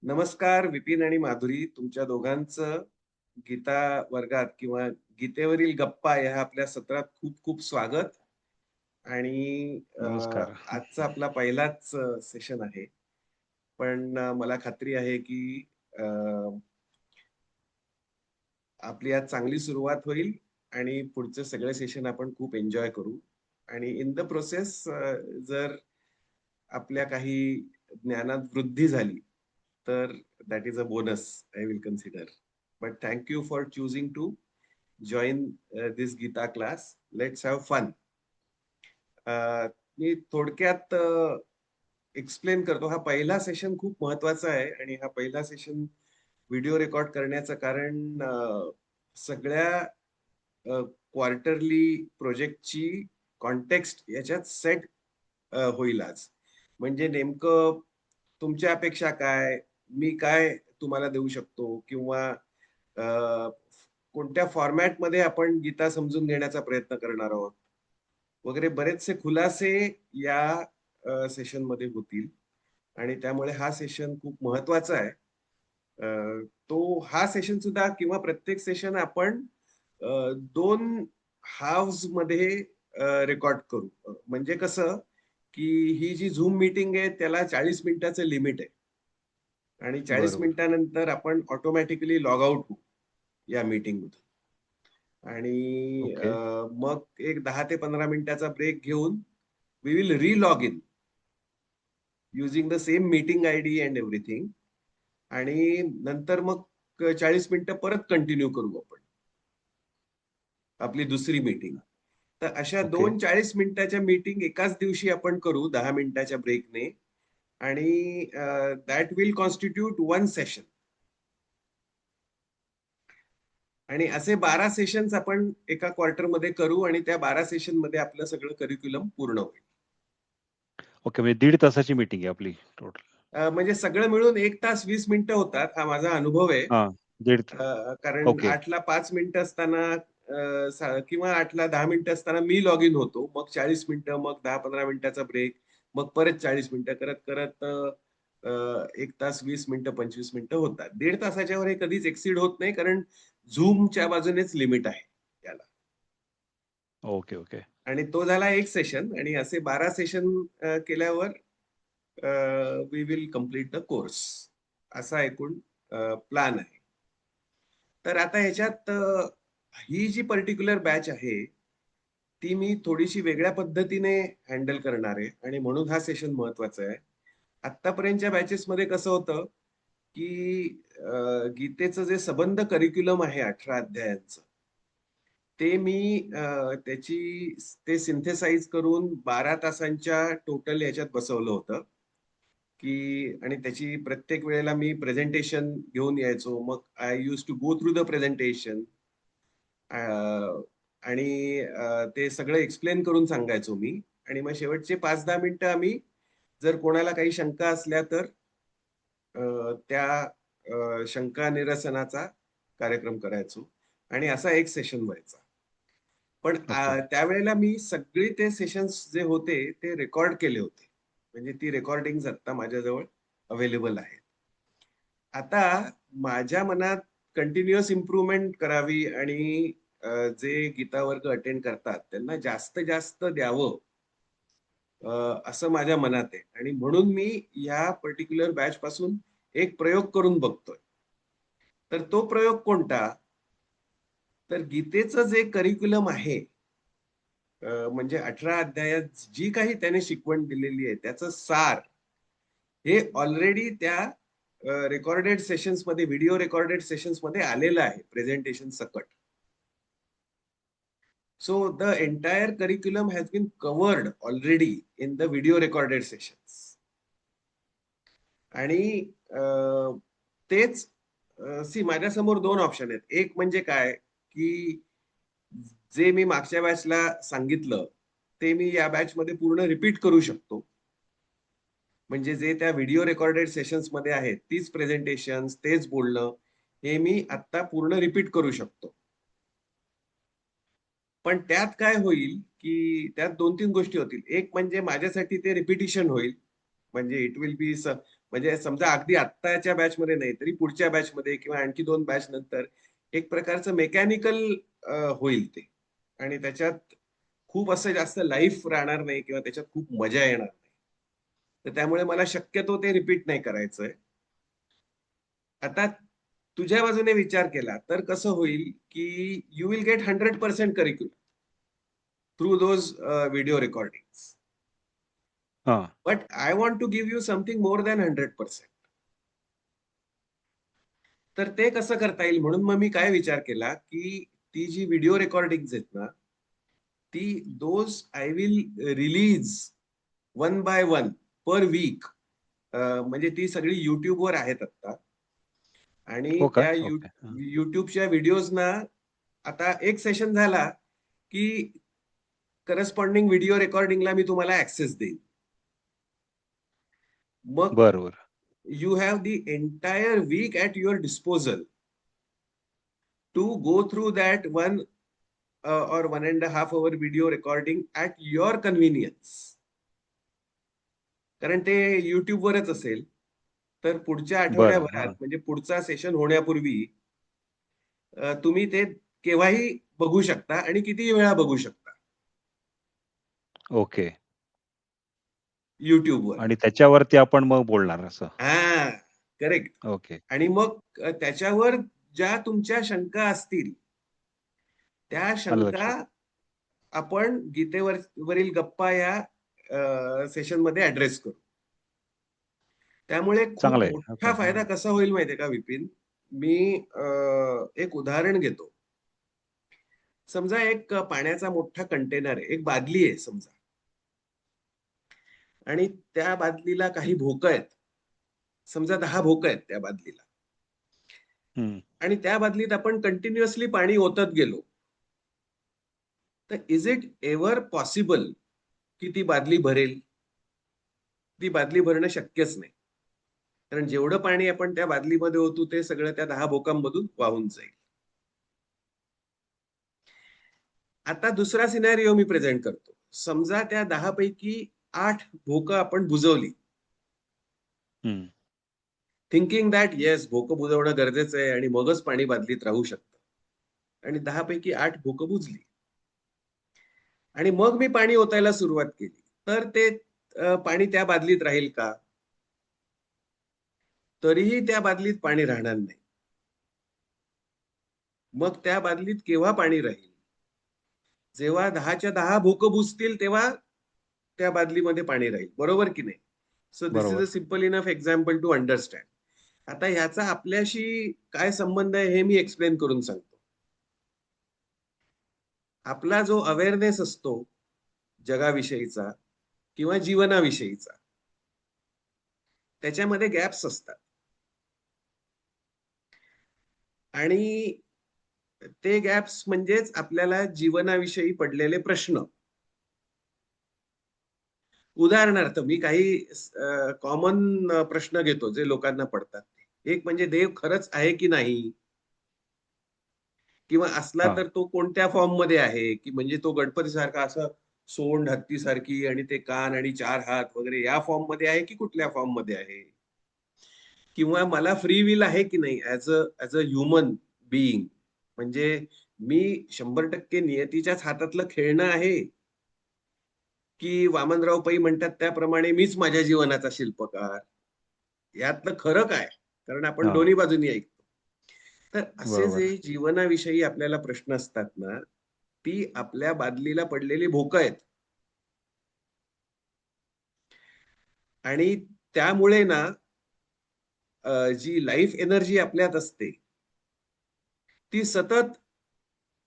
नमस्कार विपिन आणि माधुरी, तुमच्या दोघांचं गीता वर्गात किंवा गीतेवरील गप्पा या आपल्या सत्रात खूप खूप स्वागत. आणि नमस्कार. आजचा आपला पहिलाच सेशन आहे. पण मला खात्री आहे की अ, आपली आज चांगली सुरुवात होईल आणि पुढचे सगळे सेशन आपण खूप एन्जॉय करू. आणि इन द प्रोसेस जर आपल्या काही ज्ञानात वृद्धी झाली तर that is a bonus I will consider. But thank you for choosing to join this Gita class. Let's have fun. मी थोडक्यात एक्सप्लेन करतो. हा पहिला सेशन खूप महत्वाचा आहे आणि हा पहिला सेशन व्हिडिओ रेकॉर्ड करण्याचं कारण सगळ्या क्वार्टरली प्रोजेक्टची कॉन्टेक्स्ट याच्यात सेट होईल आज. म्हणजे नेमकं तुमच्या अपेक्षा काय, मी काय तुम्हाला देऊ शकतो, किंवा अ, कोणत्या फॉर्मॅटमध्ये आपण गीता समजून घेण्याचा प्रयत्न करणार आहोत वगैरे बरेचसे खुलासे या सेशनमध्ये होतील. आणि त्यामुळे हा सेशन खूप महत्वाचा आहे. तो हा सेशन सुद्धा किंवा प्रत्येक सेशन आपण 2 हाल्व्स मध्ये रेकॉर्ड करू. म्हणजे कसं की ही जी झूम मीटिंग आहे त्याला 40 मिनिटाचं लिमिट आहे आणि 40 बरोबर. मिनिटानंतर आपण ऑटोमॅटिकली लॉग आउट होऊ या मीटिंग मधून. आणि ओके. मग एक 10 ते 15 मिनिटाचा ब्रेक घेऊन we will re log in using the same meeting ID and everything. आणि नंतर मग 40 मिनिटं परत कंटिन्यू करू आपण आपली दुसरी मीटिंग. तर अशा ओके. 2 40 मिनिटाच्या मीटिंग एकाच दिवशी आपण करू 10 मिनिटाच्या ब्रेकने. आणि दॅट विल कॉन्स्टिट्यूट 1 सेशन. आणि असे 12 सेशन्स आपण एका क्वार्टरमध्ये करू आणि त्या 12 सेशन मध्ये आपलं सगळं करिक्युलम पूर्ण होईल. ओके. म्हणजे 1.5 तासाची मीटिंग आहे आपली टोटल. म्हणजे सगळं मिळून 1 तास 20 मिनिटं होतात, हा माझा अनुभव आहे. हां. 1.5 तास. कारण ओके. 8ला 5 मिनिटं असताना किंवा 8ला 10 मिनिटं असताना मी लॉग इन होतो. मग 40 मिनिटं, मग 10-15 मिनिटाचा ब्रेक, मग परत 40 मिनिटं करत करत 1 तास 20 मिनिटं 25 मिनिटं होतात. 1.5 तासाच्या वर हे कधीच एक्सीड होत नाही, कारण झूमच्या बाजूनेच लिमिट आहे त्याला. Okay, okay. आणि तो झाला एक सेशन. आणि असे 12 सेशन केल्यावर we will complete the course. असा एकूण प्लॅन आहे. तर आता ह्याच्यात ही जी पर्टिक्युलर बॅच आहे ती मी थोडीशी वेगळ्या पद्धतीने हँडल करणार आहे आणि म्हणून हा सेशन महत्वाचा आहे. आतापर्यंतच्या बॅचेसमध्ये कसं होतं की गीतेचं जे सबंध करिक्युलम आहे 18 अध्यायांचं, ते मी त्याची ते सिंथेसाइज करून 12 तासांच्या टोटल याच्यात बसवलं होतं. की आणि त्याची प्रत्येक वेळेला मी प्रेझेंटेशन घेऊन यायचो. मग I use to go through the presentation आणि ते सगळं एक्सप्लेन करून सांगायचो मी. आणि मग शेवटचे 5-10 मिनिटं आम्ही, जर कोणाला काही शंका असल्या तर त्या शंका निरसनाचा कार्यक्रम करायचो. आणि असा एक सेशन व्हायचा. पण ओके. त्यावेळेला मी सगळे ते सेशन्स जे होते ते रेकॉर्ड केले होते. म्हणजे ती रेकॉर्डिंग आता माझ्याजवळ अवेलेबल आहे. आता माझ्या मनात कंटिन्युअस इम्प्रूव्हमेंट करावी आणि जे गीता वर्ग अटेंड करतात त्यांना जास्त जास्त द्यावं, असं माझ्या मनात आहे. आणि म्हणून मी या पर्टिक्युलर बॅच पासून एक प्रयोग करून बघतोय. तर तो प्रयोग कोणता? तर गीतेचं जे करिक्युलम आहे, म्हणजे 18 अध्यायात जी काही त्याने शिकवण दिलेली आहे त्याचं सार हे ऑलरेडी त्या रेकॉर्डेड सेशन्स मध्ये, व्हिडिओ रेकॉर्डेड सेशन्स मध्ये आलेलं आहे प्रेझेंटेशन सकट. So the entire curriculum has been covered already in the video recorded sessions. आणि तेच सी माझ्यासमोर 2 ऑप्शन आहेत. एक म्हणजे काय की जे मी मागच्या बॅचला सांगितलं ते मी या बॅच मध्ये पूर्ण रिपीट करू शकतो. म्हणजे जे त्या व्हिडिओ रेकॉर्डेड सेशन्स मध्ये आहेत तीच प्रेझेंटेशन, तेच बोलणं, हे मी आता पूर्ण रिपीट करू शकतो. पण त्यात काय होईल की त्यात 2-3 गोष्टी होतील. एक म्हणजे माझ्यासाठी ते रिपिटिशन होईल. म्हणजे इट विल बी म्हणजे समजा अगदी आत्ताच्या बॅचमध्ये नाही तरी पुढच्या बॅचमध्ये किंवा आणखी 2 बॅच नंतर एक प्रकारचं मेकॅनिकल होईल ते. आणि त्याच्यात खूप असं जास्त लाईफ राहणार नाही किंवा त्याच्यात खूप मजा येणार नाही. तर त्यामुळे मला शक्यतो ते रिपीट नाही करायचंय. आता तुझ्या बाजूने विचार केला तर कसं होईल की you will get 100% curriculum through those video recordings. हा. But I want to give you something more than 100%. तर ते कसं करता येईल म्हणून मग मी काय विचार केला की ती जी व्हिडिओ रेकॉर्डिंग आहेत ना ती those I will release 1 by 1 per week. म्हणजे ती सगळी युट्यूबवर आहेत आता. आणि हो का? त्या ओके. हा. युट्यूबच्या व्हिडिओजना आता एक सेशन झाला की करस्पॉन्डिंग व्हिडिओ रेकॉर्डिंगला मी तुम्हाला ऍक्सेस देईन. मग बरोबर. you have the entire week at your disposal to go through that 1 or 1.5 hour video recording at your convenience. कारण ते युट्यूबवरच असेल. तर पुढच्या बरं. आठवड्याभरात हा. म्हणजे पुढचा सेशन होण्यापूर्वी तुम्ही ते केव्हाही बघू शकता आणि कितीही वेळा बघू शकता ओके. युट्यूबवर. आणि त्याच्यावरती आपण मग बोलणार असं. हा, करेक्ट. ओके. आणि मग त्याच्यावर ज्या तुमच्या शंका असतील त्या आलं शंका लक्षात. आपण गीतेवरील गप्पा या सेशन मध्ये ऍड्रेस करू. त्यामुळे खूप चांगलं आहे. मोठा ओके. फायदा हा. कसा होईल माहितीये का विपिन? मी एक उदाहरण घेतो. समजा एक पाण्याचा मोठा कंटेनर आहे, एक बादली आहे समजा, आणि त्या बादलीला काही भोकं आहेत. समजा 10 भोकं आहेत त्या बादलीला. हम्म. आणि त्या बादलीत आपण कंटिन्युअसली पाणी ओतत गेलो तर इज इट एव्हर पॉसिबल की ती बादली भरेल? ती बादली भरणं शक्यच नाही. कारण जेवढं पाणी आपण त्या बादलीमध्ये ओतू ते सगळं त्या 10 भोकांमधून वाहून जाईल. आता दुसरा सिनारिओ मी प्रेझेंट करतो. समजा त्या 10 पैकी 8 भोकं आपण बुजवली. हम्म. थिंकिंग दॅट येस भोकं बुजवणं गरजेचं आहे आणि मगच पाणी बादलीत राहू शकतं. आणि 10 पैकी 8 भोकं बुजली. आणि मग मी पाणी ओतायला सुरुवात केली. तर ते पाणी त्या बादलीत राहील का? तरीही त्या बादलीत पाणी राहणार नाही. मग त्या बादलीत केव्हा पाणी राहील? जेव्हा 10च्या 10 भोकं बुजतील तेव्हा त्या बादलीमध्ये पाणी राहील. बरोबर की नाही? सो दिस इज अ बरोबर. Simple enough example to understand. आता ह्याचा आपल्याशी काय संबंध आहे हे मी एक्सप्लेन करून सांगतो. आपला जो अवेअरनेस असतो जगाविषयीचा किंवा जीवनाविषयीचा, त्याच्यामध्ये गॅप्स असतात. आणि ते गॅप्स म्हणजेच आपल्याला जीवनाविषयी पडलेले प्रश्न. उदाहरणार्थ मी काही कॉमन प्रश्न घेतो जे लोकांना पडतात. एक म्हणजे देव खरंच आहे की नाही? किंवा असला हा. तर तो कोणत्या फॉर्म मध्ये आहे? की म्हणजे तो गणपती सारखा असं सोंड हत्तीसारखी आणि ते कान आणि 4 हात वगैरे या फॉर्म मध्ये आहे की कुठल्या फॉर्म मध्ये आहे? किंवा मला फ्री विल आहे की नाही ऍज अ ह्युमन बिईंग? म्हणजे मी 100% नियतीच्याच हातातलं खेळणं आहे की वामनराव पै म्हणतात त्याप्रमाणे मीच माझ्या जीवनाचा शिल्पकार? यातलं खरं काय? कारण आपण हा. दोन्ही बाजूनी ऐकतो. तर असे बरोबर. जे जीवनाविषयी आपल्याला प्रश्न असतात ना, ती आपल्या बादलीला पडलेली भोकं आहेत. आणि त्यामुळे ना जी लाईफ एनर्जी आपल्यात असते ती सतत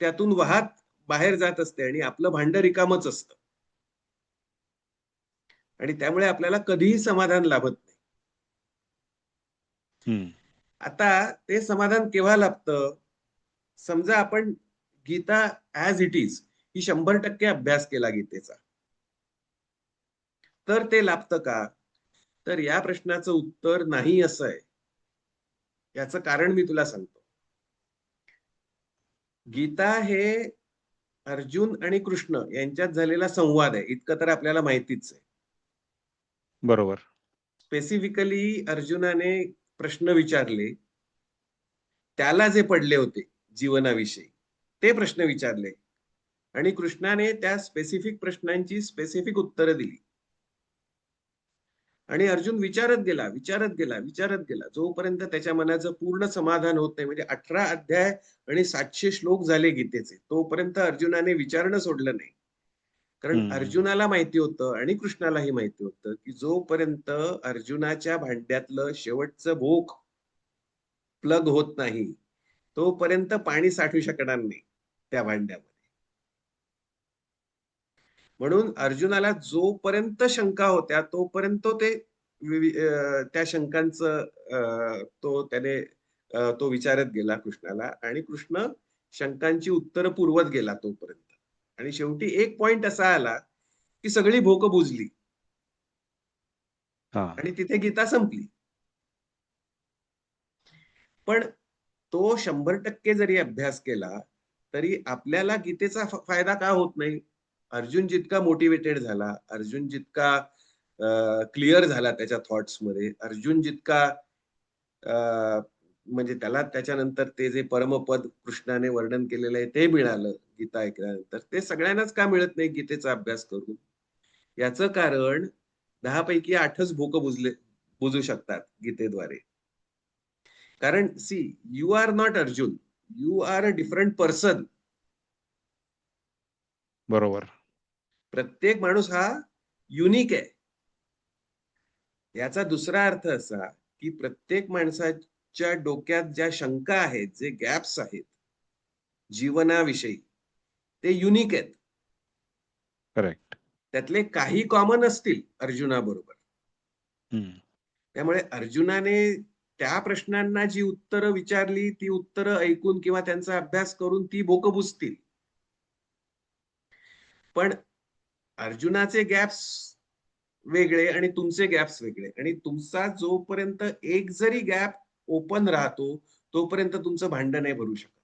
त्यातून वाहत बाहेर जात असते आणि आपलं भांडं रिकामच असतं. आणि त्यामुळे आपल्याला कधीही समाधान लाभत नाही. हम्म. आता ते समाधान केव्हा लाभतं? समजा आपण गीता ऍज इट इज ही 100% अभ्यास केला गीतेचा. तर ते लाभतं का? तर या प्रश्नाचं उत्तर नाही असं आहे. याचं कारण मी तुला सांगतो. गीता हे अर्जुन आणि कृष्ण यांच्यात झालेला संवाद आहे. इतकं तर आपल्याला माहितीच आहे. बरोबर. स्पेसिफिकली अर्जुनाने प्रश्न विचारले, त्याला जे पडले होते जीवनाविषयी ते प्रश्न विचारले आणि कृष्णाने त्या स्पेसिफिक प्रश्नांची स्पेसिफिक उत्तरं दिली. आणि अर्जुन विचारत गेला, विचारत गेला, विचारत गेला, जोपर्यंत त्याच्या मनाचं पूर्ण समाधान होत नाही. म्हणजे 18 अध्याय आणि 700 श्लोक झाले गीतेचे, तोपर्यंत अर्जुनाने विचारणं सोडलं नाही. कारण अर्जुनाला माहिती होतं आणि कृष्णालाही माहिती होतं की जोपर्यंत अर्जुनाच्या भांड्यातलं शेवटचं भोक प्लग होत नाही, तोपर्यंत पाणी साठू शकणार नाही त्या भांड्यामध्ये. म्हणून अर्जुनाला जोपर्यंत शंका होत्या तोपर्यंत ते त्या शंकांचं त्याने तो विचारत गेला कृष्णाला, आणि कृष्ण शंकांची उत्तरं पुरवत गेला तोपर्यंत. आणि शेवटी एक पॉइंट असा आला की सगळी भोक बुजली आणि तिथे गीता संपली. पण तो 100% जरी अभ्यास केला तरी आपल्याला गीतेचा फायदा का होत नाही? अर्जुन जितका मोटिवेटेड झाला, अर्जुन जितका क्लिअर झाला त्याच्या थॉट्स मध्ये, अर्जुन जितका म्हणजे त्याला त्याच्यानंतर ते जे परमपद कृष्णाने वर्णन केलेलं आहे ते मिळालं गीता ऐकल्यानंतर, ते सगळ्यांनाच का मिळत नाही गीतेचा अभ्यास करून? याचं कारण 10 पैकी 8च भोक बुजू शकतात गीतेद्वारे. कारण see, you are not Arjun, you are a different person. बरोबर. प्रत्येक माणूस हा युनिक आहे. याचा दुसरा अर्थ असा की प्रत्येक माणसाच्या डोक्यात ज्या शंका आहेत, जे गॅप्स आहेत जीवनाविषयी, ते युनिक आहेत. करेक्ट. त्यातले काही कॉमन असतील अर्जुनाबरोबर. त्यामुळे अर्जुनाने त्या प्रश्नांना जी उत्तरं विचारली ती उत्तरं ऐकून किंवा त्यांचा अभ्यास करून ती भोक बुजतील. पण अर्जुनाचे गॅप्स वेगळे आणि तुमचे गॅप्स वेगळे, आणि तुमचा जोपर्यंत एक जरी गॅप ओपन राहतो तोपर्यंत तुमचं भांडण नाही भरू शकत.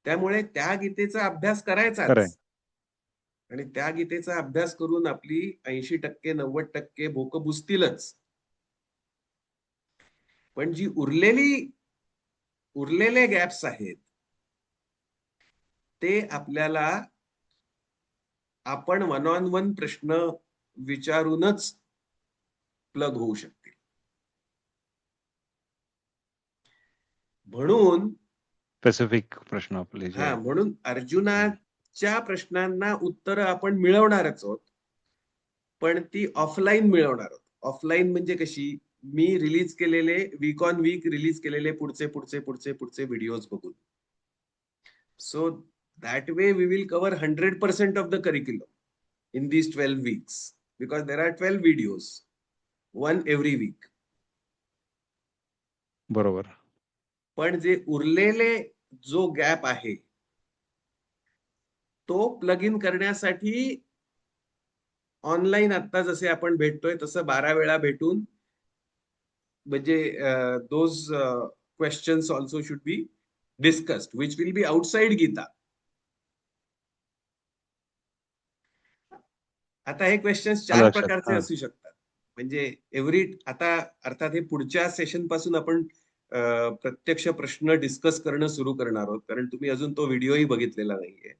त्यामुळे त्या गीतेचा अभ्यास करायचाच, आणि त्या गीतेचा अभ्यास करून आपली 80% 90% भोक बुजतीलच. पण जी उरलेले गॅप्स आहेत ते आपल्याला आपण 1 on 1 प्रश्न विचारूनच प्लग होऊ शकतील. म्हणून स्पेसिफिक प्रश्न आपले जे आहेत. म्हणून अर्जुनाच्या प्रश्नांना उत्तर आपण मिळवणारच आहोत, पण ती ऑफलाईन मिळवणार आहोत. ऑफलाईन म्हणजे कशी? मी रिलीज केलेले वीक ऑन वीक रिलीज केलेले पुढचे पुढचे पुढचे पुढचे व्हिडिओज बघून. So that way we will cover 100% of the curriculum in these 12 weeks, because there are 12 videos, one every week. बरोबर. पण जे उरलेले जो गॅप आहे तो प्लग इन करण्यासाठी ऑनलाईन आता जसे आपण भेटतोय तसं 12 वेळा भेटून, म्हणजे those questions also should be discussed which will be outside Gita. आता हे क्वेश्चन्स 4 प्रकारचे असू शकतात. म्हणजे आता अर्थात हे पुढच्या सेशन पासून आपण प्रत्यक्ष प्रश्न डिस्कस करणं सुरू करणार आहोत, कारण तुम्ही अजून तो व्हिडिओही बघितलेला नाहीये.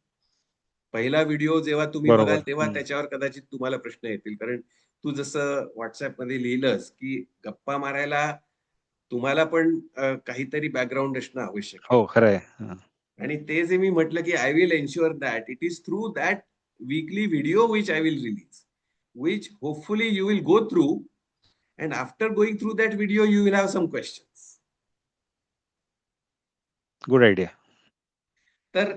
पहिला व्हिडिओ जेव्हा तुम्ही बघाल तेव्हा त्याच्यावर कदाचित तुम्हाला प्रश्न येतील, कारण तू जसं व्हॉट्सअपमध्ये लिहिलंस की गप्पा मारायला तुम्हाला पण काहीतरी बॅकग्राऊंड असणं आवश्यक आहे. हो, खरं आहे. आणि ते जे मी म्हटलं की I will ensure that it is through that weekly video which I will release, which hopefully you will go through, and after going through that video you will have some questions. Good idea. तर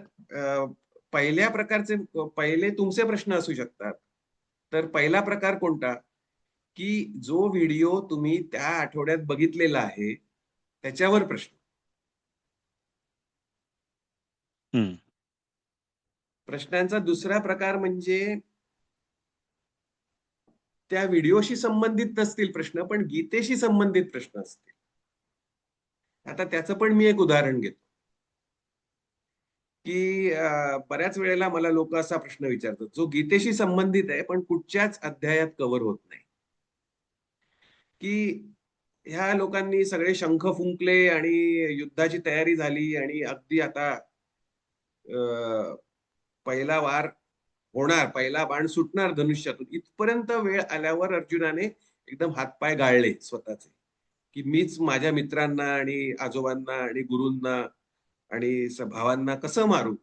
पहिल्या प्रकारचे पहिले तुमचे प्रश्न असू शकतात. तर पहिला प्रकार कोणता? की जो व्हिडिओ तुम्ही त्या आठवड्यात बघितलेला आहे त्याच्यावर प्रश्न. प्रश्नांचा दुसरा प्रकार म्हणजे त्या व्हिडिओशी संबंधित नसतील प्रश्न, पण गीतेशी संबंधित प्रश्न असतील. आता त्याचं पण मी एक उदाहरण घेतो की बऱ्याच वेळेला मला लोक असा प्रश्न विचारतात जो गीतेशी संबंधित आहे पण कुठच्याच अध्यायात कव्हर होत नाही, की ह्या लोकांनी सगळे शंख फुंकले आणि युद्धाची तयारी झाली आणि अगदी आता पहिला वार होणार, पहिला बाण सुटणार धनुष्यातून, इथपर्यंत वेळ आल्यावर अर्जुनाने एकदम हातपाय गाळले स्वतःचे, की मीच माझ्या मित्रांना आणि आजोबांना आणि गुरूंना आणि भावांना कसं मारू,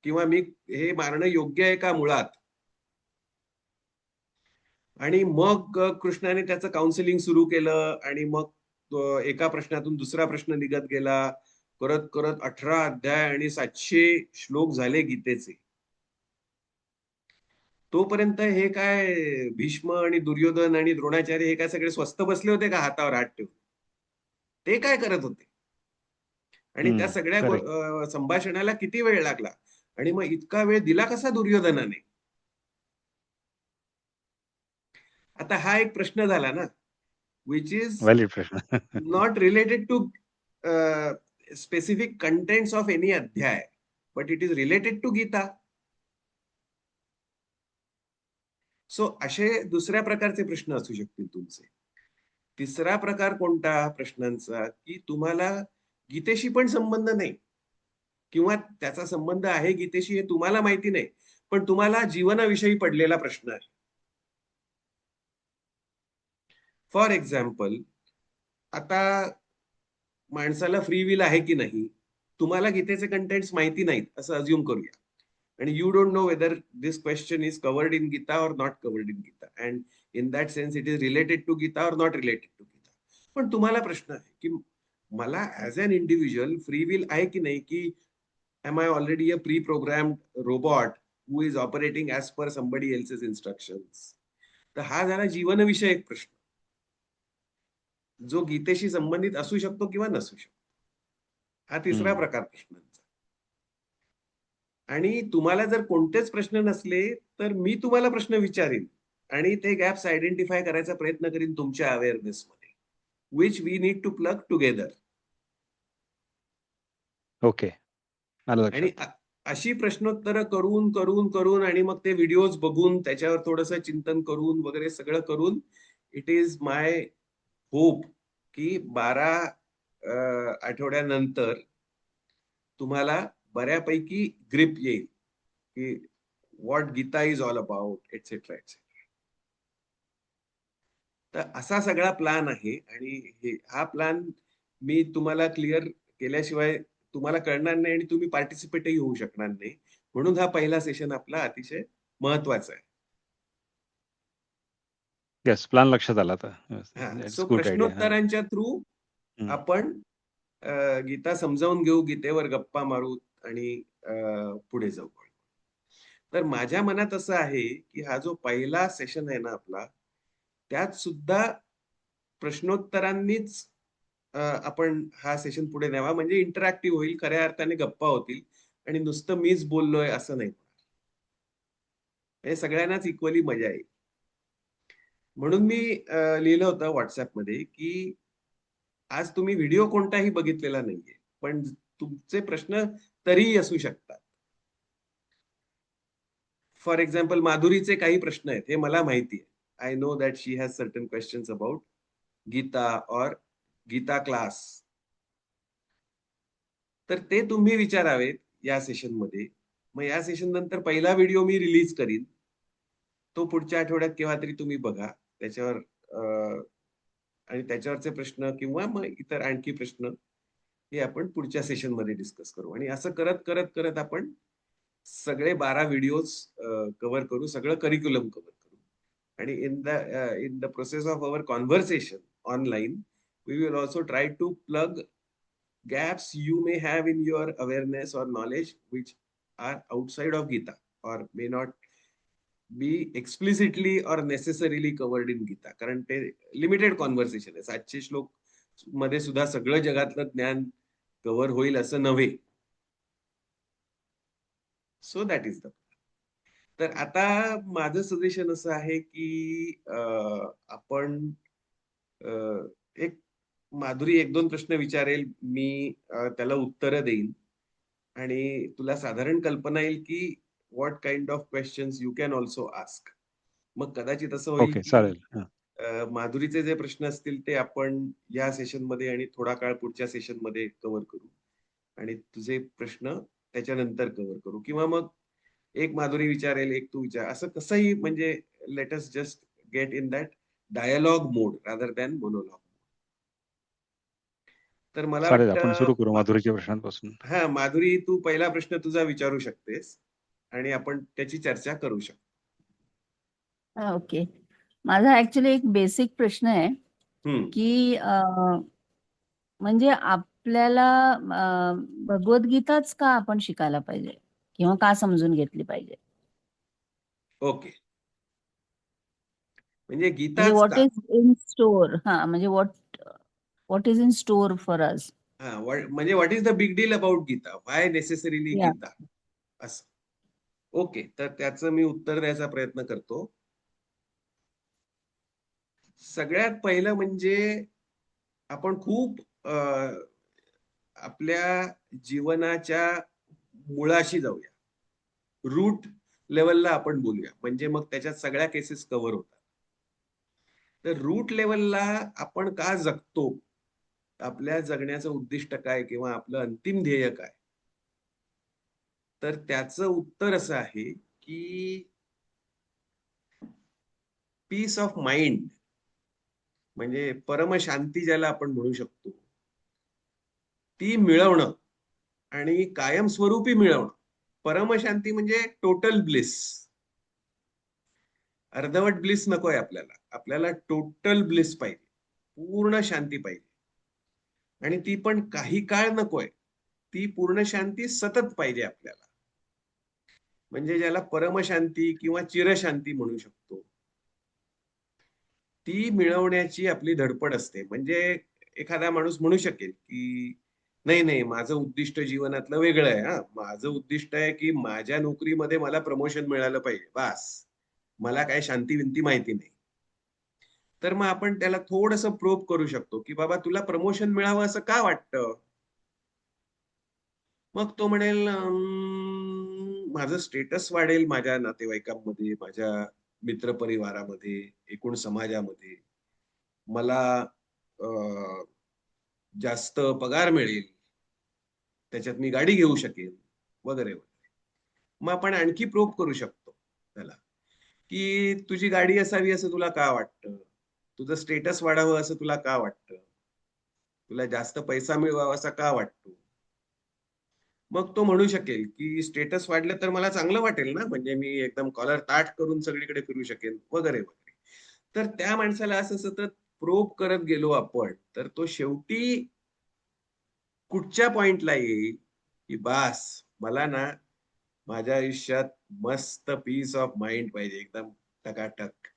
किंवा मी हे मारणं योग्य आहे का मुळात. आणि मग कृष्णाने त्याचं काउन्सिलिंग सुरू केलं आणि मग एका प्रश्नातून दुसरा प्रश्न निघत गेला. करत करत 18 अध्याय आणि 700 श्लोक झाले गीतेचे. तोपर्यंत हे काय भीष्म आणि दुर्योधन आणि द्रोणाचार्य हे काय सगळे स्वस्थ बसले होते का हातावर हात ठेवून? ते काय करत होते? आणि त्या सगळ्या करेक्ट. संभाषणाला किती वेळ लागला? आणि मग इतका वेळ दिला कसा दुर्योधनाने? आता हा एक प्रश्न झाला ना, which is व्हॅलिड प्रश्न. not related to specific contents of any adhyay, but it is related to Gita. So असे दुसऱ्या प्रकारचे प्रश्न असू शकतील तुमचे. तिसरा प्रकार कोणता प्रश्नांचा, की तुम्हाला गीतेशी पण संबंध नाही किंवा त्याचा संबंध आहे गीतेशी हे तुम्हाला माहिती नाही, पण तुम्हाला जीवनाविषयी पडलेला प्रश्न आहे. फॉर एक्झाम्पल, आता माणसाला फ्री विल आहे की नाही, तुम्हाला गीतेचे कंटेंट्स माहिती नाहीत असं अज्युम करूया, आणि you don't know whether this question is covered in Gita or not covered in Gita, and in that sense it is related to Gita or not related to Gita. पण तुम्हाला प्रश्न आहे की मला as an individual free will आहे की नाही, की am I already a pre programmed robot who is operating as per somebody else's instructions. तर हा झाला जीवनविषयक प्रश्न, जो गीतेशी संबंधित असू शकतो किंवा नसू शकतो. हा तिसरा प्रकार प्रश्नांचा. आणि तुम्हाला जर कोणतेच प्रश्न नसले तर मी तुम्हाला प्रश्न विचारीन आणि ते गॅप्स आयडेंटिफाय करायचा प्रयत्न करीन तुमच्या अवेअरनेसमध्ये, which we need to plug together. Okay. आलं आणि लक्षात. अशी प्रश्नोत्तरं करून करून करून आणि मग ते व्हिडिओज बघून त्याच्यावर थोडंसं चिंतन करून वगैरे सगळं करून, इट इज माय होप की 12 आठवड्यानंतर तुम्हाला बऱ्यापैकी ग्रिप येईल की what Gita is all about, etcetera etcetera. तर असा सगळा प्लॅन आहे आणि हा प्लॅन मी तुम्हाला क्लिअर केल्याशिवाय तुम्हाला कळणार नाही आणि तुम्ही पार्टिसिपेटही होऊ शकणार नाही. म्हणून हा पहिला सेशन आपला अतिशय महत्वाचा आहे. येस, प्लॅन लक्षात आला आता. हा, इट्स सो गुड आयडिया. हां. प्रश्नोत्तरांच्या थ्रू आपण गीता समजावून घेऊ, गीतेवर गप्पा मारू आणि पुढे जाऊ. तर माझ्या मनात असं आहे की हा जो पहिला सेशन आहे ना आपला, त्यात सुद्धा प्रश्नोत्तरांनीच आपण हा सेशन पुढे न्यावा, म्हणजे इंटरॅक्टिव्ह होईल, खऱ्या अर्थाने गप्पा होतील आणि नुसतं मीच बोललोय असं नाही. हे सगळ्यांनाच इक्वली मजा येईल. म्हणून मी लिहिलं होतं व्हॉट्सअपमध्ये की आज तुम्ही व्हिडिओ कोणताही बघितलेला नाहीये, पण तुमचे प्रश्न तरीही असू शकतात. फॉर एक्झाम्पल, माधुरीचे काही प्रश्न आहेत हे मला माहिती आहे. I know that she has certain questions about Gita और गीता क्लास. तर ते तुम्ही विचारावेत या सेशनमध्ये. मग या सेशन नंतर पहिला व्हिडिओ मी रिलीज करीन. तो पुढच्या आठवड्यात केव्हा तरी तुम्ही बघा. त्याच्यावर आणि त्याच्यावरचे प्रश्न किंवा मग इतर आणखी प्रश्न हे आपण पुढच्या सेशनमध्ये डिस्कस करू. आणि असं करत करत करत आपण सगळे 12 व्हिडिओज कव्हर करू, सगळं करिक्युलम कव्हर करू. आणि in the process of our conversation online, we will also try to plug gaps you may have in your awareness or knowledge which are outside of Gita or may not be explicitly or necessarily covered in Gita. कारण ते limited conversation आहे. 700 श्लोक मध्ये सुद्धा सगळं जगातलं ज्ञान cover होईल असं नव्हे. So that is the. तर आता माझं सजेशन असं आहे की आपण एक माधुरी 1-2 प्रश्न विचारेल, मी त्याला उत्तरं देईन. आणि तुला साधारण कल्पना येईल की what kind of questions you can also ask. मग कदाचित असं होईल ओके, की चालेल. हां. माधुरीचे जे प्रश्न असतील ते आपण या सेशनमध्ये आणि थोडा काळ पुढच्या सेशनमध्ये कव्हर करू आणि तुझे प्रश्न त्याच्यानंतर कव्हर करू, किंवा मग एक माधुरी विचारेल, एक तू विचार, असं कसंही, म्हणजे let us just get in that dialogue mode rather than monologue. तर मला चालेल, आपण वाटतं सुरू करू माधुरीच्या प्रश्नांपासून. हा, माधुरी, तू पहिला प्रश्न तुझा विचारू शकतेस आणि आपण त्याची चर्चा करू शकतो. ओके. माझा ऍक्च्युली एक बेसिक प्रश्न आहे हम्म. की म्हणजे आपल्याला भगवद्गीताच का आपण शिकायला पाहिजे किंवा का समजून घेतली पाहिजे? ओके. म्हणजे म्हणजे गीताच व्हॉट का? इज इन स्टोअर, म्हणजे what is in store for us. हा, म्हणजे what is the big deal about Gita, why necessarily या गीता, असं. ओके, तर त्याचं मी उत्तर द्यायचा प्रयत्न करतो. सगळ्यात पहिलं म्हणजे आपण खूप आपल्या जीवनाच्या मुळाशी जाऊया, रूट लेवलला आपण बोलूया, म्हणजे मग त्याच्यात सगळ्या केसेस कव्हर होतात. तर रूट लेवलला आपण का जगतो, आपल्या जगण्याचं उद्दिष्ट काय किंवा आपलं अंतिम ध्येय काय, तर त्याचं उत्तर असं आहे की पीस ऑफ माइंड, म्हणजे परमशांती ज्याला आपण म्हणू शकतो, ती मिळवणं आणि कायमस्वरूपी मिळवणं. परमशांती म्हणजे टोटल ब्लिस. अर्धवट ब्लिस नकोय आपल्याला, आपल्याला टोटल ब्लिस पाहिजे, पूर्ण शांती पाहिजे. आणि ती पण काही काळ नकोय, ती पूर्ण शांती सतत पाहिजे आपल्याला. म्हणजे ज्याला परमशांती किंवा चिरशांती म्हणू शकतो, ती मिळवण्याची आपली धडपड असते. म्हणजे एखादा माणूस म्हणू शकेल की नाही नाही, माझं उद्दिष्ट जीवनातलं वेगळं आहे. हा, माझं उद्दिष्ट आहे की माझ्या नोकरीमध्ये मला प्रमोशन मिळालं पाहिजे, बास, मला काय शांती विंती माहिती नाही. तर मग आपण त्याला थोडंसं प्रोब करू शकतो की बाबा, तुला प्रमोशन मिळावं असं का वाटतं? मग तो म्हणेल, माझं स्टेटस वाढेल माझ्या नातेवाईकांमध्ये, माझ्या मित्रपरिवारामध्ये, एकूण समाजामध्ये, मला जास्त पगार मिळेल, त्याच्यात मी गाडी घेऊ शकेन, वगैरे वगैरे. मग आपण आणखी प्रोब करू शकतो त्याला की तुझी गाडी असावी असं तुला का वाटतं, तुझं स्टेटस वाढावं असं तुला का वाटतं, तुला जास्त पैसा मिळवावा असा का वाटतो. मग तो म्हणू शकेल की स्टेटस वाढलं तर मला चांगलं वाटेल ना, म्हणजे मी एकदम कॉलर ताठ करून सगळीकडे फिरू शकेन, वगैरे वगैरे. तर त्या माणसाला असं सतत प्रोब करत गेलो आपण, तर तो शेवटी कुठच्या पॉइंटला येईल की बास, मला ना माझ्या आयुष्यात मस्त पीस ऑफ माइंड पाहिजे, एकदम टकाटक,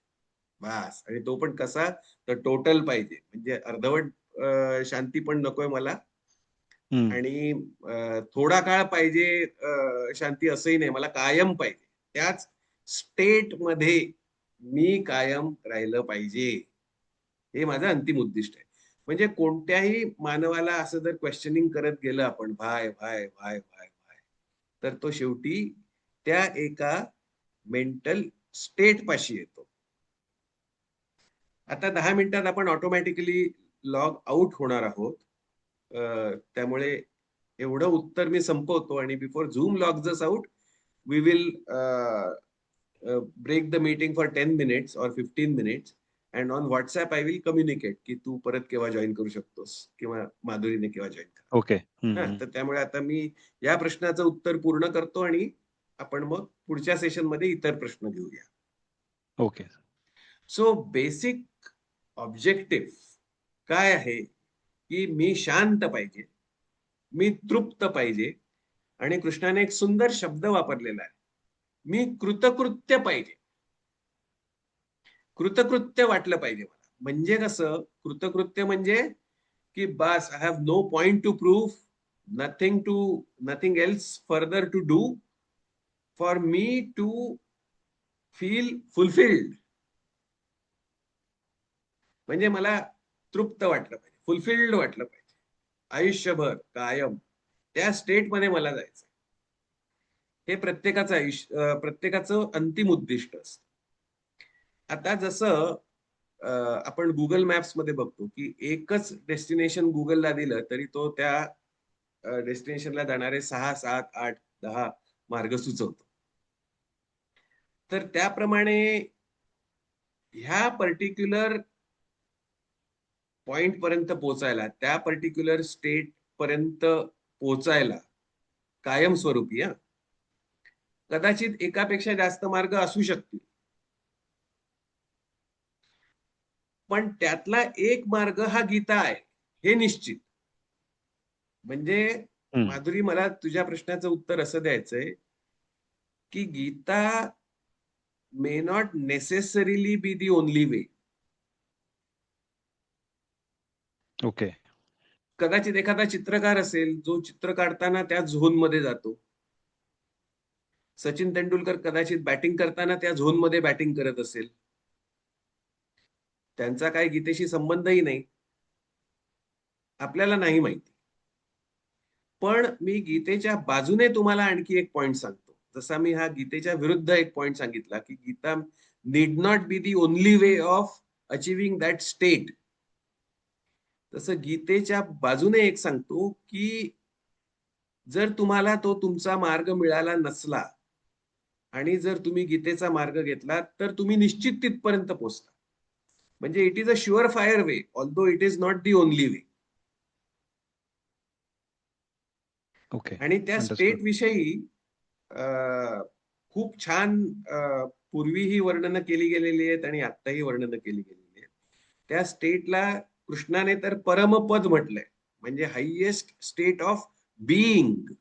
बास. आणि तो पण कसा, तर टोटल पाहिजे, म्हणजे अर्धवट शांती पण नकोय मला, हं. आणि थोडा काळ पाहिजे शांती असंही नाही, मला कायम पाहिजे. त्याच स्टेट मध्ये मी कायम राहिलं पाहिजे, हे माझं अंतिम उद्दिष्ट आहे. म्हणजे कोणत्याही मानवाला असं जर क्वेश्चनिंग करत गेलं आपण, व्हाय व्हाय व्हाय व्हाय व्हाय, तर तो शेवटी त्या एका मेंटल स्टेट पाशी येतो. आता 10 मिनिटात आपण ऑटोमॅटिकली लॉग आउट होणार आहोत. त्यामुळे एवढं उत्तर मी संपवतो आणि before Zoom logs out, we will break the meeting for 10 minutes और 15 minutes, and on WhatsApp I will communicate की तू परत केव्हा जॉईन करू शकतोस किंवा माधुरीने केव्हा जॉईन करा. ओके. हं, हा, हं. तर त्यामुळे आता मी या प्रश्नाचं उत्तर पूर्ण करतो आणि आपण मग पुढच्या सेशनमध्ये इतर प्रश्न घेऊया. ओके. सो बेसिक ऑब्जेक्टिव्ह काय आहे की मी शांत पाहिजे, मी तृप्त पाहिजे, आणि कृष्णाने एक सुंदर शब्द वापरलेला आहे, मी कृतकृत्य पाहिजे. कृतकृत्य वाटलं पाहिजे मला. म्हणजे कसं कृतकृत्य, म्हणजे की बास, I have no point to prove, nothing else further to do, for me to feel fulfilled. म्हणजे मला तृप्त वाटलं पाहिजे, फुलफिल्ड वाटलं पाहिजे, आयुष्यभर कायम त्या स्टेटमध्ये मला जायचं. हे प्रत्येकाचं अंतिम उद्दिष्ट असतं. आता जसं आपण गुगल मॅप्स मध्ये बघतो की एकच डेस्टिनेशन गुगलला दिलं तरी तो त्या डेस्टिनेशनला जाणारे 6, 7, 8, 10 मार्ग सुचवतो. तर त्याप्रमाणे ह्या पर्टिक्युलर पॉइंट पर्यंत पोहोचायला, त्या पर्टिक्युलर स्टेट पर्यंत पोहोचायला कायमस्वरूपी कदाचित एकापेक्षा जास्त मार्ग असू शकतील, पण त्यातला एक मार्ग हा गीता आहे हे निश्चित. म्हणजे माधुरी, मला तुझ्या प्रश्नाचं उत्तर असं द्यायचंय की Gita may not necessarily be the only way. Okay. कदाचित एखादा चित्रकार असेल जो चित्र काढताना त्या झोन मध्ये जातो. सचिन तेंडुलकर कदाचित बॅटिंग करताना त्या झोन मध्ये बॅटिंग करत असेल. त्यांचा काही गीतेशी संबंधही नाही, आपल्याला नाही माहिती. पण मी गीतेच्या बाजूने तुम्हाला आणखी एक पॉइंट सांगतो. जसा मी हा गीतेच्या विरुद्ध एक पॉइंट सांगितला की Gita need not be the only way of achieving that state, तसं गीतेच्या बाजूने एक सांगतो की जर तुम्हाला तो तुमचा मार्ग मिळाला नसला आणि जर तुम्ही गीतेचा मार्ग घेतला तर तुम्ही निश्चित तिथपर्यंत पोहोचता. म्हणजे it is a sure fire way, although it is not the only way. Okay. आणि त्या अंडरस्टूड. स्टेट विषयी खूप छान पूर्वीही वर्णनं केली गेलेली आहेत आणि आत्ताही वर्णनं केली गेलेली आहेत. त्या स्टेटला कृष्णाने तर परमपद म्हटलंय, म्हणजे हायेस्ट स्टेट ऑफ बीइंग,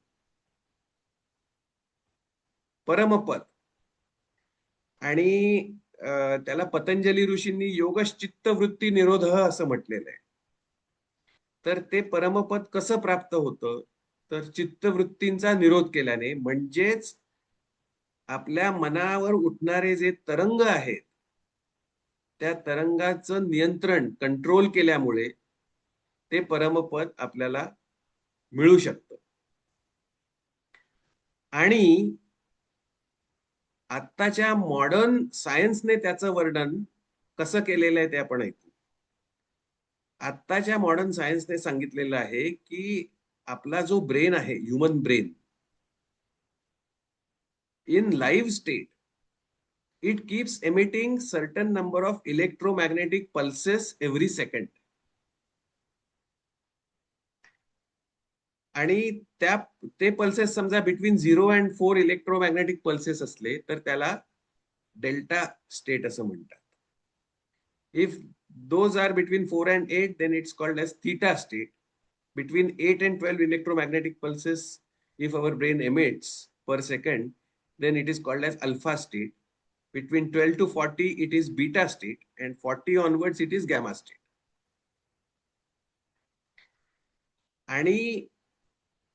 परमपद. आणि त्याला पतंजली ऋषींनी योगश्चित्त वृत्ती निरोध असं म्हटलेलं आहे. तर ते परमपद कसं प्राप्त होतं, तर चित्तवृत्तींचा निरोध केल्याने, म्हणजेच आपल्या मनावर उठणारे जे तरंग आहेत त्या तरंगाचं नियंत्रण, कंट्रोल केल्यामुळे ते परमपद आपल्याला मिळू शकतं. आणि आत्ताच्या मॉडर्न सायन्सने त्याचं वर्णन कसं केलेलं आहे ते आपण ऐकू. आत्ताच्या मॉडर्न सायन्सने सांगितलेलं आहे की आपला जो ब्रेन आहे, human brain, in live state it keeps emitting certain number of electromagnetic pulses every second. आणि ते पल्सेस समजा बिटवीन 0 and 4 इलेक्ट्रोमॅग्नेटिक पल्सेस असले तर त्याला डेल्टा स्टेट असं म्हणतात. If those are between 4 and 8 then it's called as theta state. Between 8 and 12 electromagnetic pulses if our brain emits per second then it is called as alpha state. Between 12 to 40 it is beta state and 40 onwards it is gamma state. आणि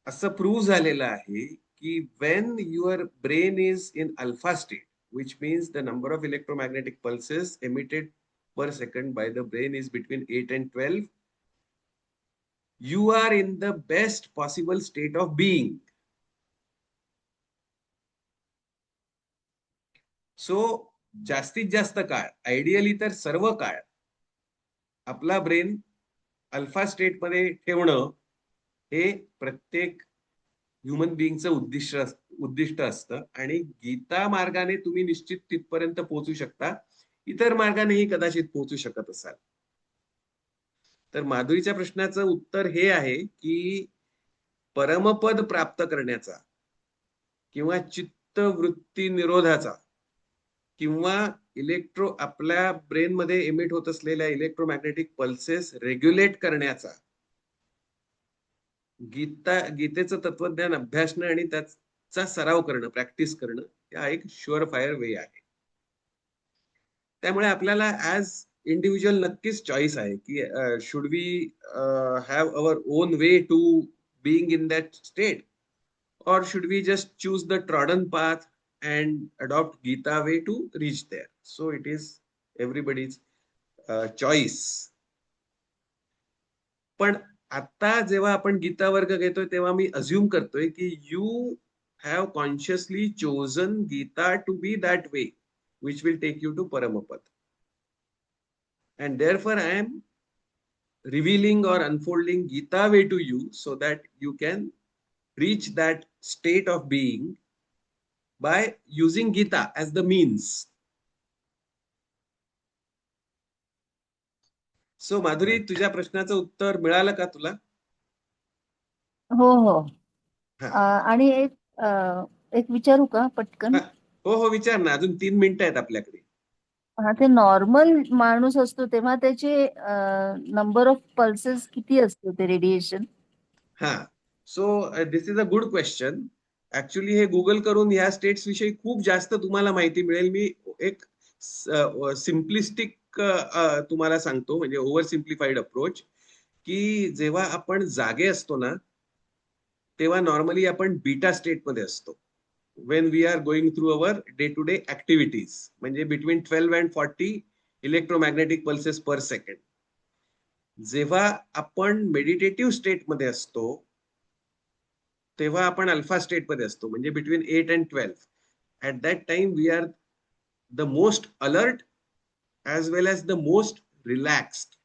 असं prove झालेलं आहे की when your brain is in alpha state, which means the number of electromagnetic pulses emitted per second by the brain is between 8 and 12, you are in the best possible state of being. So जास्तीत जास्त काळ, ideally तर सर्व काळ, आपला brain alpha state मध्ये ठेवणं हे प्रत्येक ह्युमन बिईंगचं उद्दिष्ट असतं. आणि गीता मार्गाने तुम्ही निश्चित तिथपर्यंत पोहोचू शकता, इतर मार्गानेही कदाचित पोहोचू शकत असाल. तर माधुरीच्या प्रश्नाचं उत्तर हे आहे की परमपद प्राप्त करण्याचा किंवा चित्तवृत्ती निरोधाचा किंवा आपल्या ब्रेन मध्ये एमिट होत असलेल्या इलेक्ट्रोमॅग्नेटिक पल्सेस रेग्युलेट करण्याचा गीतेचं तत्वज्ञान अभ्यासणं आणि त्याचा सराव करणं, प्रॅक्टिस करणं, हा एक शुअर फायर वे आहे. त्यामुळे आपल्याला ऍज इंडिव्हिज्युअल नक्कीच चॉईस आहे की should we have our own way to being in that state, or should we just choose the trodden path and adopt Gita way to reach there? So it is everybody's choice. पण आता जेव्हा आपण गीता वर्ग घेतोय तेव्हा मी assume करतोय की you have consciously chosen Gita to be that way, which will take you to Paramapad. And therefore, I am revealing or unfolding Gita way to you so that you can reach that state of being by using Gita as the means. So Madhuri, तुझ्या प्रश्नाचं उत्तर मिळालं का तुला? हो हो. हा. आणि एक विचारू का पटकन? हो विचार ना, अजून 3 मिनिटं आहेत आपल्याकडे. हा, ते नॉर्मल माणूस असतो तेव्हा त्याचे नंबर ऑफ पल्सेस किती असतो ते रेडिएशन? हा, so this is a good question. Actually हे गुगल करून ह्या स्टेट्स विषयी खूप जास्त तुम्हाला माहिती मिळेल. मी एक सिम्प्लिस्टिक तुम्हाला सांगतो, म्हणजे ओव्हर सिम्प्लिफाईड अप्रोच, की जेव्हा आपण जागे असतो ना तेव्हा नॉर्मली आपण बीटा स्टेट मध्ये असतो. when we are going through our day-to-day activities, म्हणजे between 12 and 40 electromagnetic pulses per second. जेव्हा आपण मेडिटेटिव्ह स्टेट मध्ये असतो तेव्हा आपण अल्फा स्टेट मध्ये असतो, म्हणजे between 8 and 12. At that time we are the most alert as well as the most relaxed.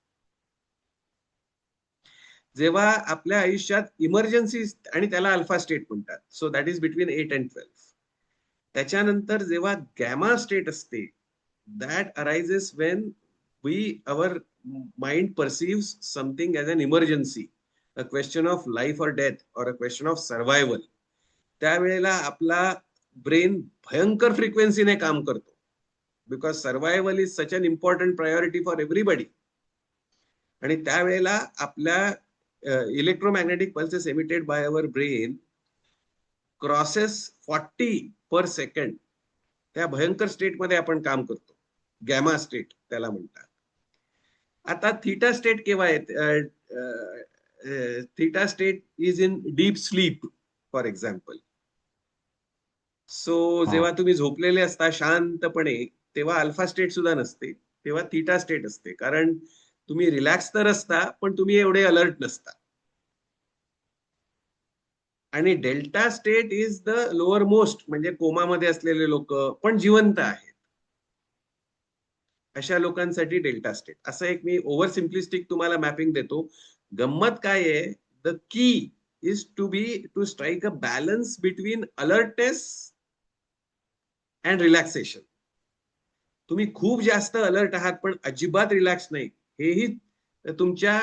जेव्हा आपल्या आयुष्यात इमर्जन्सी, आणि त्याला अल्फा स्टेट म्हणतात, so that is between 8 and 12. त्याच्यानंतर जेव्हा गॅमा स्टेट असते, that arises when our mind perceives something as an emergency, a question of life or death or a question of survival. त्यावेळेला आपला brain भयंकर फ्रिक्वेन्सीने काम करतो, because survival is such an important priority for everybody. आणि त्यावेळेला आपल्या electromagnetic pulses emitted by our brain crosses 40 per second. त्या भयंकर स्टेटमध्ये आपण काम करतो, गॅमा स्टेट त्याला म्हणतात. आता थीटा स्टेट केव्हा येते? Theta state is in deep sleep for example. So जेव्हा तुम्ही झोपलेले असता शांतपणे, तेव्हा अल्फा स्टेट सुद्धा नसते, तेव्हा थीटा स्टेट असते. कारण तुम्ही रिलॅक्स तर असता पण तुम्ही एवढे अलर्ट नसता. आणि delta state is the lower most, म्हणजे कोमामध्ये असलेले लोक पण जिवंत आहेत, अशा लोकांसाठी डेल्टा स्टेट. असं एक मी ओव्हर सिम्प्लिस्टिक तुम्हाला मॅपिंग देतो. गंमत काय आहे, the key is to strike a balance between alertness and relaxation. तुम्ही खूप जास्त अलर्ट आहात पण अजिबात रिलॅक्स नाही, हेही तुमच्या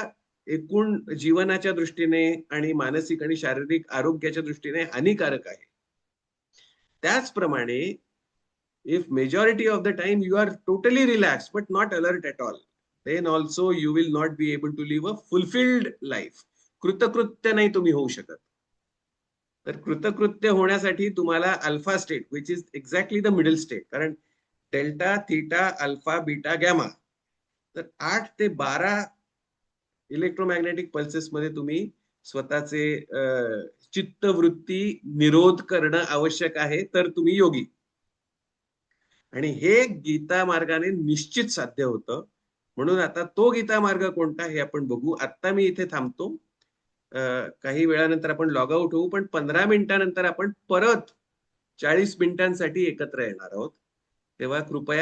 एकूण जीवनाच्या दृष्टीने आणि मानसिक आणि शारीरिक आरोग्याच्या दृष्टीने हानिकारक आहे. त्याचप्रमाणे if majority of the time you are totally relaxed but not alert at all, then also you will not be able to live a fulfilled life. कृतकृत्य नाही तुम्ही होऊ शकत. तर कृतकृत्य होण्यासाठी तुम्हाला alpha state, which is exactly the middle state, कारण delta, theta, alpha, beta, gamma, तर 8 ते 12 इलेक्ट्रोमॅग्नेटिक पल्सेस मध्ये तुम्ही स्वतःचे चित्तवृत्ती निरोध करणं आवश्यक आहे, तर तुम्ही योगी. आणि हे गीता मार्गाने निश्चित साध्य होतं. म्हणून आता तो गीता मार्ग कोणता हे आपण बघू. आता मी इथे थांबतो. काही वेळानंतर आपण लॉग आउट होऊ, पण 15 मिनिटानंतर आपण परत 40 मिनिटांसाठी एकत्र येणार आहोत. तेव्हा कृपया